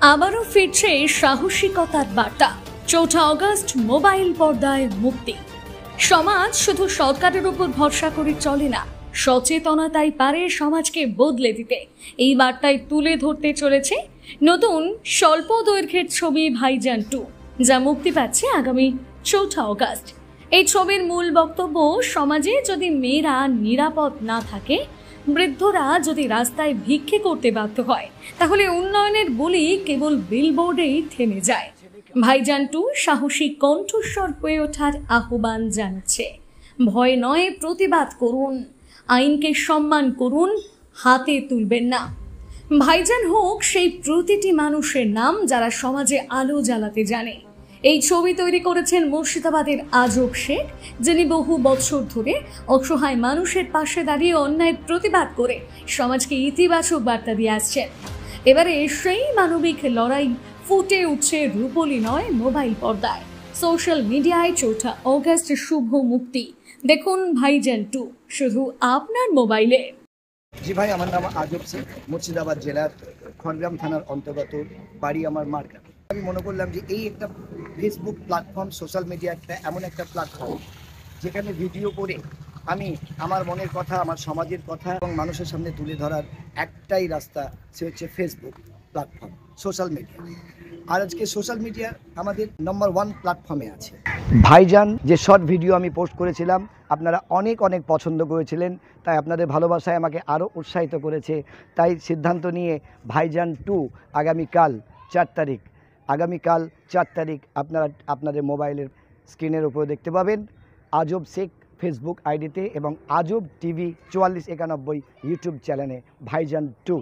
আবারও ফিরছে সাহসিকতার বার্তা। ৪ঠা অগস্ট মোবাইল পর্দায় মুক্তি। সমাজ শুধু সরকারের উপর ভরসা করে চলে না, সচেতনতাই পারে সমাজকে বদলে দিতে। এই বার্তায় তুলে ধরতে চলেছে নতুন স্বল্প দৈর্ঘ্যের ছবি ভাইজান 2, যা মুক্তি পাচ্ছে আগামী ৪ঠা অগস্ট। এই ছবির মূল বক্তব্য, সমাজে যদি মেয়েরা নিরাপদ না থাকে, বৃদ্ধরা যদি রাস্তায় ভিক্ষে করতে বাধ্য হয়, তাহলে উন্নয়নের বুলি কেবল বিলবোর্ডেই থেমে যায়। ভাইজান 2 সাহসী কণ্ঠস্বর হয়ে ওঠার আহ্বান জানাচ্ছে। ভয় নয়, প্রতিবাদ করুন, আইনকে সম্মান করুন, হাতে তুলবেন না। ভাইজান হোক সেই প্রতিটি মানুষের নাম যারা সমাজে আলো জ্বালাতে জানে। এই ছবি তৈরি করেছেন মুর্শিদাবাদের আজব শেখ, যিনি বহু বছর ধরে অসহায় মানুষের পাশে দাঁড়িয়ে অন্যায়ের প্রতিবাদ করে সমাজকে ইতিবাচক বার্তা দিয়ে আসছেন। এবারে সেই মানবিক লড়াই ফুটে উঠছে রূপলি নয়, মোবাইল পর্দায়। সোশ্যাল মিডিয়ায় ৪ঠা অগস্ট শুভ মুক্তি। দেখুন ভাইজান 2 শুধু আপনার মোবাইলে। জি ভাই, আমার নাম আজব শেখ, মুর্শিদাবাদ জেলার খড়গ্রাম থানার অন্তর্গত, বাড়ি আমার মার্কেট। আমি মনে করলাম যে এই একটা ফেসবুক প্ল্যাটফর্ম, সোশ্যাল মিডিয়া একটা এমন একটা প্ল্যাটফর্ম যেখানে ভিডিও করে আমি আমার মনের কথা, আমার সমাজের কথা এবং মানুষের সামনে তুলে ধরার একটাই রাস্তা, সে হচ্ছে ফেসবুক প্ল্যাটফর্ম, সোশ্যাল মিডিয়া। আর আজকে সোশ্যাল মিডিয়া আমাদের নম্বর 1 প্ল্যাটফর্মে আছে। ভাইজান যে শর্ট ভিডিও আমি পোস্ট করেছিলাম, আপনারা অনেক পছন্দ করেছিলেন, তাই আপনাদের ভালোবাসায় আমাকে আরও উৎসাহিত করেছে। তাই সিদ্ধান্ত নিয়ে ভাইজান 2 আগামীকাল 4 তারিখ আপনারা আপনাদের মোবাইলের স্ক্রিনের উপরে দেখতে পাবেন, আজব শেখ ফেসবুক আইডিতে এবং আজব টিভি 4491 ইউটিউব চ্যানেলে ভাইজান 2।